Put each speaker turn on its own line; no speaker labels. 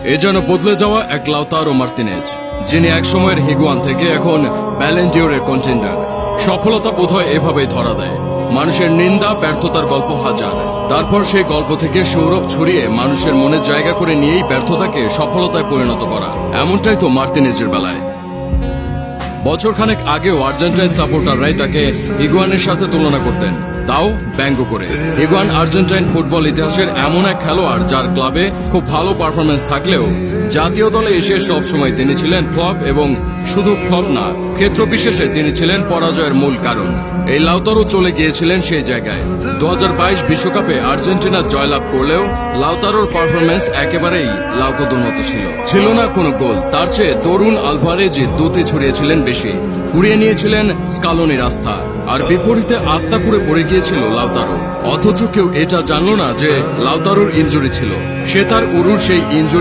এ যেন বদলে যাওয়া এক লাউতারো মার্তিনেজ, যিনি এক সময়ের হিগুয়ান থেকে এখন ব্যালেন ডিওরের কন্টেন্ডার। সফলতা বোধহয় এভাবেই ধরা দেয়, মানুষের নিন্দা ব্যর্থতার গল্প হাজার, তারপর সেই গল্প থেকে সৌরভ ছড়িয়ে মানুষের মনে জায়গা করে নিয়েই ব্যর্থতাকে সফলতায় পরিণত করা। এমনটাই তো মার্তিনেজের বেলায়। বছরখানেক আগেও আর্জেন্টাইন সাপোর্টাররাই তাকে হিগুয়ানের সাথে তুলনা করতেন, তাও ব্যঙ্গ করে। হিগুয়ান আর্জেন্টাইন ফুটবল ইতিহাসের এমন এক খেলোয়াড় যার ক্লাবে খুব ভালো পারফরমেন্স থাকলেও জাতীয় দলে এসে সবসময় তিনি ছিলেন ফ্লপ, এবং শুধু ফ্লপ না, ক্ষেত্র বিশেষে তিনি ছিলেন পরাজয়ের মূল কারণ। এই লাউতারো চলে গিয়েছিলেন সেই জায়গায়। 2022 বিশ্বকাপে আর্জেন্টিনা জয়লাভ করলেও লাউতারোর পারফরমেন্স একেবারেই লাউকোদোর মতো ছিল না কোনো গোল। তার চেয়ে তরুণ আলভারেজই দুটি ছড়িয়েছিলেন বেশি, কুড়িয়ে নিয়েছিলেন স্কালোনির আস্থা, আর বিপরীতে আস্থা করে পড়ে গিয়েছিল লাউতারো। অথচ কেউ এটা জানল না যে লাউতারোর ইনজুরি ছিল। সে তার উরুর সেই ইনজুরি